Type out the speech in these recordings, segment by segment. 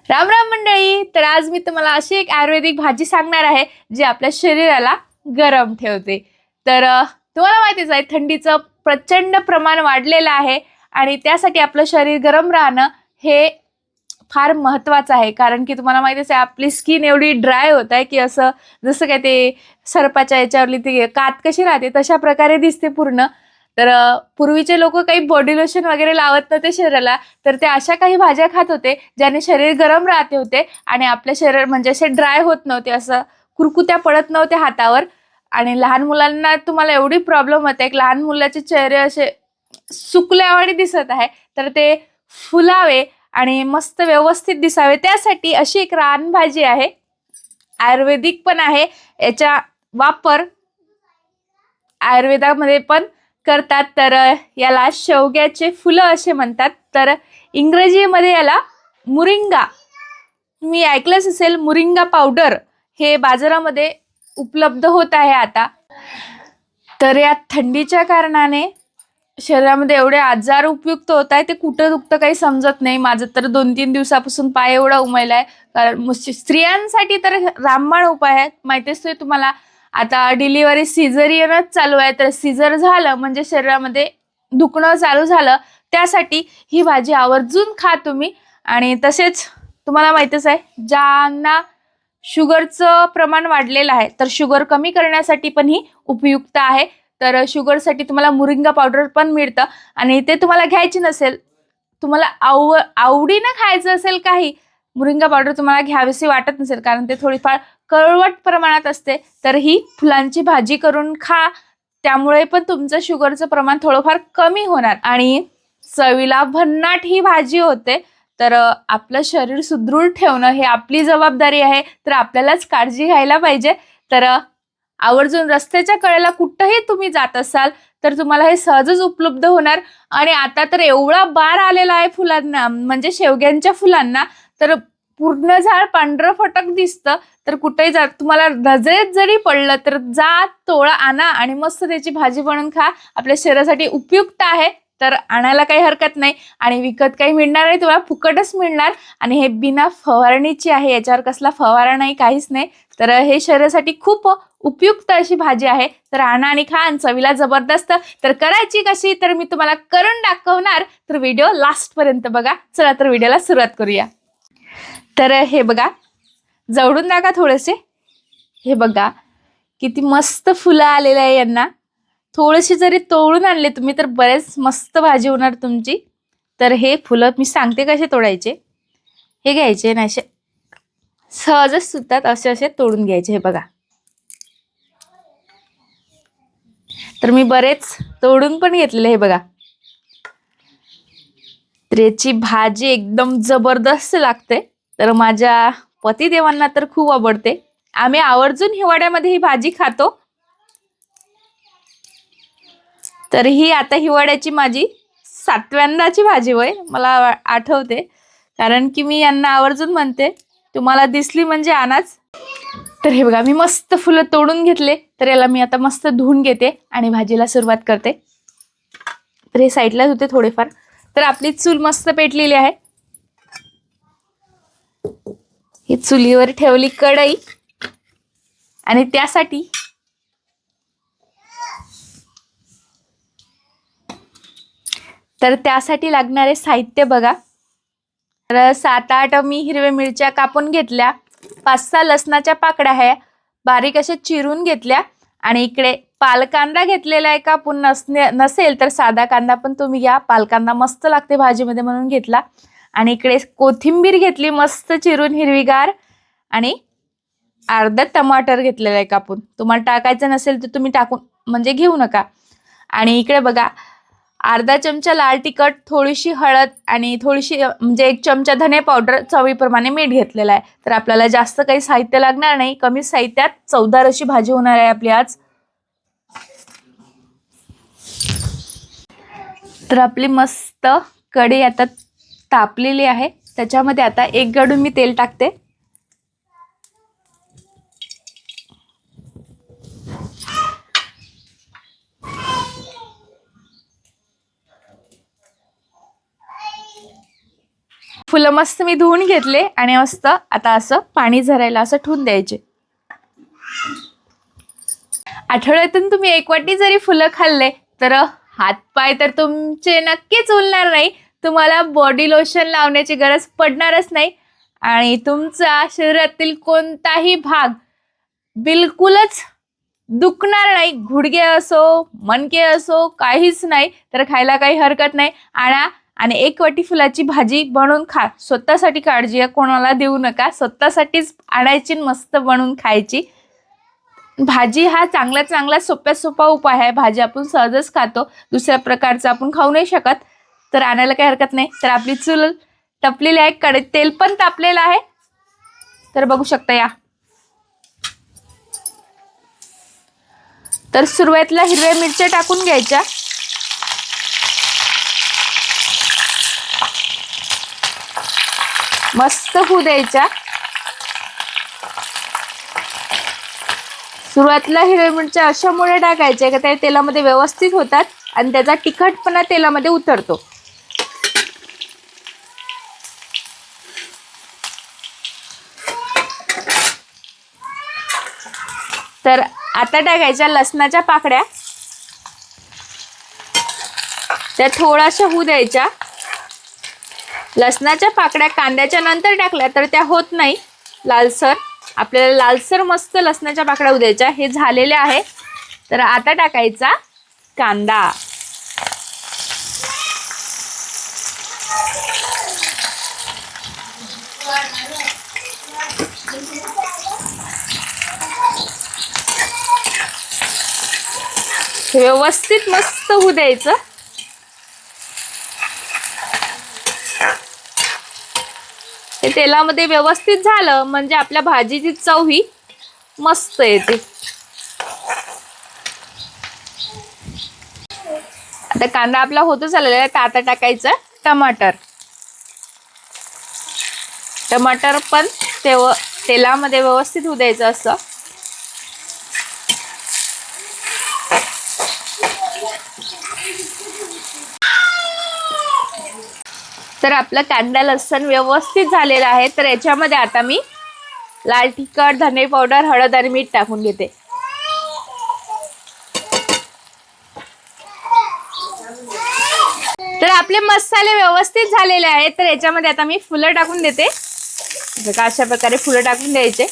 राम राम मंडळी. तर आज मी तुम्हाला अशी एक आयुर्वेदिक भाजी सांगणार आहे जी आपल्या शरीराला गरम ठेवते. तर तुम्हाला माहितीच आहे थंडीचं प्रचंड प्रमाण वाढलेलं आहे आणि त्यासाठी आपलं शरीर गरम राहणं हे फार महत्त्वाचं आहे. कारण की तुम्हाला माहितीच आहे आपली स्किन एवढी ड्राय होत आहे की असं जसं काय ते सर्पाच्या याच्यावरली ती कात कशी राहते तशा प्रकारे दिसते पूर्ण. तर पूर्वीचे लोक काही बॉडी लोशन वगैरे लावत नव्हते शरीराला, तर ते अशा काही भाज्या खात होते ज्याने शरीर गरम राहते होते आणि आपले शरीर म्हणजे असे ड्राय होत नव्हते, असं कुरकुत्या पडत नव्हते हातावर. आणि लहान मुलांना तुम्हाला एवढी प्रॉब्लेम होते, एक लहान मुलाचे चेहरे असे सुकल्यावानी दिसत आहे, तर ते फुलावे आणि मस्त व्यवस्थित दिसावे त्यासाठी अशी एक रानभाजी आहे, आयुर्वेदिक पण आहे. याचा वापर आयुर्वेदामध्ये पण करतात. तर याला शेवग्याचे फुलं असे म्हणतात. तर इंग्रजीमध्ये याला मुरिंगा, तुम्ही ऐकलंच असेल, मुरिंगा पावडर हे बाजारामध्ये उपलब्ध होत आहे आता. तर या थंडीच्या कारणाने शरीरामध्ये एवढे आजार उपयुक्त होत आहे, ते कुठं दुखतं काही समजत नाही. माझं तर 2-3 दिवसापासून पाय एवढा उमयलाय. कारण स्त्रियांसाठी तर रामबाण उपाय आहे. माहितीच आहे तुम्हाला, आता डिलिव्हरी सिझरियनच चालू आहे, तर सिझर झालं म्हणजे शरीरामध्ये दुखणं चालू झालं. त्यासाठी ही भाजी आवर्जून खा तुम्ही. आणि तसेच तुम्हाला माहितीच आहे ज्यांना शुगरचं प्रमाण वाढलेलं आहे तर शुगर कमी करण्यासाठी पण ही उपयुक्त आहे. तर शुगरसाठी तुम्हाला मुरिंगा पावडर पण मिळतं आणि ते तुम्हाला घ्यायची नसेल, तुम्हाला आवडीनं खायचं असेल काही, मुरिंगा पावडर तुम्हाला घ्यावीशी वाटत नसेल कारण ते थोडीफार कडवट प्रमाणात असते, तर ही फुलांची भाजी करून खा. त्यामुळे पण तुमचं शुगरचं प्रमाण थोडंफार कमी होणार आणि चवीला भन्नाट ही भाजी होते. तर आपलं शरीर सुदृढ ठेवणं हे आपली जबाबदारी आहे, तर आपल्यालाच काळजी घ्यायला पाहिजे. तर आवर्जून रस्त्याच्या कडेला कुठंही तुम्ही जात असाल तर तुम्हाला हे सहजच उपलब्ध होणार. आणि आता तर एवढा बार आलेला आहे फुलांना, म्हणजे शेवग्यांच्या फुलांना, तर पूर्ण झाड पांढरं फटक दिसतं. तर कुठेही जा, तुम्हाला नजरेत जरी पडलं तर जा, तोळा आणा आणि मस्त त्याची भाजी बनवून खा. आपल्या शरीरासाठी उपयुक्त आहे, तर आणायला काही हरकत नाही. आणि विकत काही मिळणार नाही, तुम्हाला फुकटच मिळणार. आणि हे बिना फवारणीची आहे, याच्यावर कसला फवारा नाही, काहीच नाही. तर हे शरीरासाठी खूप उपयुक्त अशी भाजी आहे. तर आणा आणि खा आणि चवीला जबरदस्त. तर करायची कशी तर मी तुम्हाला करून दाखवणार, तर व्हिडिओ लास्ट पर्यंत बघा. चला तर व्हिडिओला सुरुवात करूया. तर हे बघा, जवळून दाखवा थोडेसे. हे बघा किती मस्त फुलं आलेले आहे यांना. थोडेसे जरी तोडून आणले तुम्ही तर बरेच मस्त भाजी होणार तुमची. तर हे फुलं मी सांगते कसे तोडायचे. हे घ्यायचे ना, असे सहजच सुटतात, असे असे तोडून घ्यायचे. हे बघा, तर मी बरेच तोडून पण घेतलेले. हे बघा, तर याची भाजी एकदम जबरदस्त लागते. तर माझ्या पतिदेवांना तर खूप आवडते. आम्ही आवर्जून हिवाळ्यामध्ये ही भाजी खातो. तर ही आता हिवाळ्याची माझी 7व्यांदाची भाजी होय, मला आठवते. कारण की मी यांना आवर्जून म्हणते तुम्हाला दिसली म्हणजे आणाच. तर हे बघा, मी मस्त फुलं तोडून घेतले. तर याला मी आता मस्त धुवून घेते आणि भाजीला सुरुवात करते. तर हे साईडलाच होते थोडेफार. तर आपली चूल मस्त पेटलेली आहे. ही चुलीवर ठेवली कढई आणि त्यासाठी लागणारे साहित्य बघा. तर 7-8 मी हिरव्या मिरच्या कापून घेतल्या, 5-6 लसणाच्या पाकळ्या आहे बारीक असे चिरून घेतल्या. आणि इकडे पालकांदा घेतलेला आहे कापून, नसेल तर साधा कांदा पण तुम्ही घ्या, पालकांदा मस्त लागते भाजीमध्ये म्हणून घेतला. आणि इकडे कोथिंबीर घेतली मस्त चिरून हिरवीगार, आणि अर्धा टमाटर घेतलेला आहे कापून. तुम्हाला टाकायचं नसेल तर तुम्ही टाकून म्हणजे घेऊ नका. आणि इकडे बघा, अर्धा चमचा लाल तिखट, थोडीशी हळद आणि थोडीशी म्हणजे 1 चमचा धने पावडर, चवीप्रमाणे मीठ घेतलेला आहे. तर आपल्याला जास्त काही साहित्य लागणार नाही, कमी साहित्यात चवदार अशी भाजी होणार आहे आपली आज. तर आपली मस्त कढई आता तापलेली आहे. त्याच्यामध्ये आता 1 गडून मी तेल टाकते. फुलं मस्त मी धुवून घेतले आणि मस्त आता असं पाणी झरायला असं ठेवून द्यायचे. आठवड्यातून तुम्ही 1 वाटी जरी फुलं खाल्ले तर हातपाय तर तुमचे नक्कीच उरणार नाही. तुम्हाला बॉडी लोशन लावण्याची गरज पडणारच नाही आणि तुमचा शरीरातील कोणताही भाग बिलकुलच दुखणार नाही. गुडघे असो, मणके असो, काहीच नाही. तर खायला काही हरकत नाही. आणि 1 वाटी फुलाची भाजी बनवून खा. स्वतःसाठी काळजी आहे, कोणाला देऊ नका. स्वतःसाठीच आणायची, मस्त बनवून खायची. भाजी हा चांगला सोपा उपाय आहे. भाजी आपण सहजच खातो, दुसऱ्या प्रकारचं आपण खाऊ नाही शकत. तर आणायला काही हरकत नाही. तर आपली चूल तपलेली आहे, कढईत तेल पण तापलेलं आहे. तर बघू शकता या. तर सुरुवातीला हिरव्या मिरच्या टाकून घ्यायच्या. मस्त होऊ द्यायच्या. सुरुवातीला हिरव्या मिरच्या अशामुळे टाकायच्या की त्या तेलामध्ये व्यवस्थित होतात आणि त्याचा तिखटपणा तेलामध्ये उतरतो. तर आता टाकायच्या लसणाच्या पाकळ्या. त्या थोड्याशा होऊ द्यायच्या. लसणाच्या पाकळ्या कांद्याच्या नंतर टाकल्या तर त्या होत नाही लालसर. आपल्याला लालसर मस्त लसणाच्या पाकळ्या होऊ द्यायच्या. हे झालेले आहे. तर आता टाकायचा कांदा. व्यवस्थित मस्त होऊ द्यायचं. हे तेलामध्ये व्यवस्थित झालं म्हणजे आपल्या भाजीची चव ही मस्त येते. आता कांदा आपला होतच आलेला आहे. तर आता टाकायचं टमाटर. टमाटर पण तेलामध्ये व्यवस्थित होऊ द्यायचं असं. तर आपलं कांदा लसूण व्यवस्थित झालेला आहे. तर याच्यामध्ये आता मी लाल तिखट, धने पावडर, हळद आणि मीठ टाकून घेते. तर आपले मसाले व्यवस्थित झालेले आहेत. तर याच्यामध्ये आता मी फुलं टाकून देते. बघा अशा प्रकारे फुलं टाकून द्यायचे.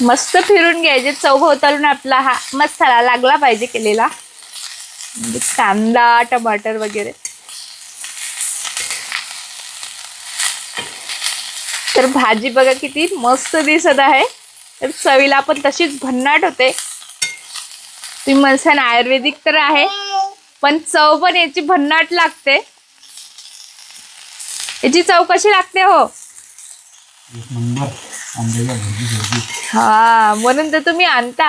मस्त फिरून घ्यायचे. चौभोवतालून आपला हा मसाला लागला पाहिजे केलेला. कांदा, टमाटर वगैरे. तर भाजी बघा किती मस्त दिसत आहे. तर चवीला पण तशीच भन्नाट होते. तुम्ही म्हणसान आयुर्वेदिक तर आहे पण चव पण याची भन्नाट लागते. याची चव कशी लागते हो? हा, म्हणून तर तुम्ही आणता.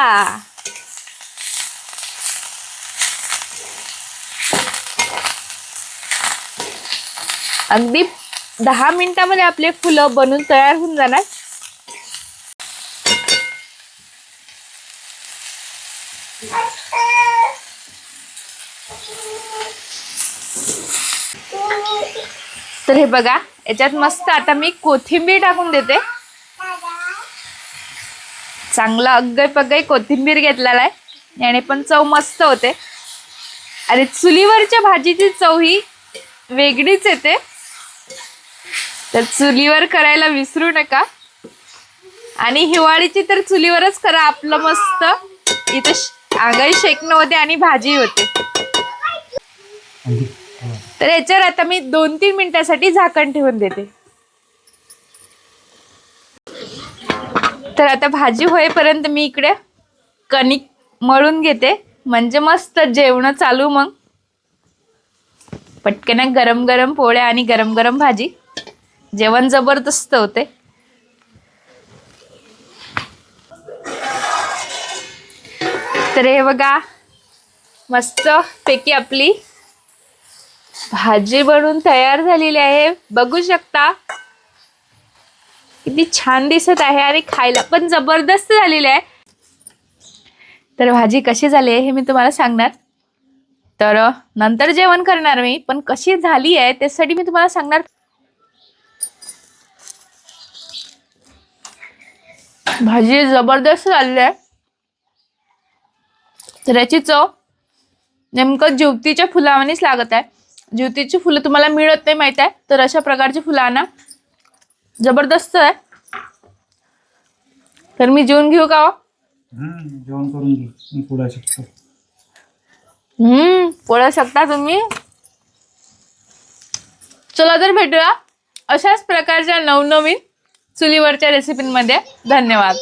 अगदी 10 मिनिटांमध्ये आपले फुलं बनून तयार होऊन जाणार. तर हे बघा याच्यात मस्त आता मी कोथिंबीर टाकून देते. चांगला अग्गै पग्गै कोथिंबीर घेतलेला आहे. याने पण चव मस्त होते आणि चुलीवरच्या भाजीची चव ही वेगळीच येते. तर चुलीवर करायला विसरू नका. आणि हिवाळीची तर चुलीवरच करा. आपलं मस्त इथं आंगाई शेकणं होते आणि भाजी होते. तर याच्यावर आता मी 2-3 मिनिटांसाठी झाकण ठेवून देते. तर आता भाजी होईपर्यंत मी इकडे कणिक मळून घेते म्हणजे मस्त जेवण चालू. मग पटकन गरम गरम पोळ्या आणि गरम गरम भाजी, जेवण जबरदस्त होते. तर हे बघा मस्त पैकी आपली भाजी बनवून तयार झालेली आहे. बघू शकता किती छान दिसत आहे आणि खायला पण जबरदस्त झालेली आहे. तर भाजी कशी झाली आहे हे मी तुम्हाला सांगणार. तर नंतर जेवण करणार मी, पण कशी झाली आहे त्यासाठी मी तुम्हाला सांगणार. भाजी जबरदस्त झाली आहे. तर याची चव नेमकं ज्योतीच्या फुलावानीच लागत आहे. ज्योतीची फुलं तुम्हाला मिळत नाही माहित आहे, तर अशा प्रकारची फुलं आणा. जबरदस्त आहे. तर मी जेवून घेऊ का? जेवण करून घे, पोळ्या शकतो. पोळ्या शकता तुम्ही. चला तर भेटूया अशाच प्रकारच्या नवनवीन चुलीवरच्या रेसिपींमध्ये. धन्यवाद.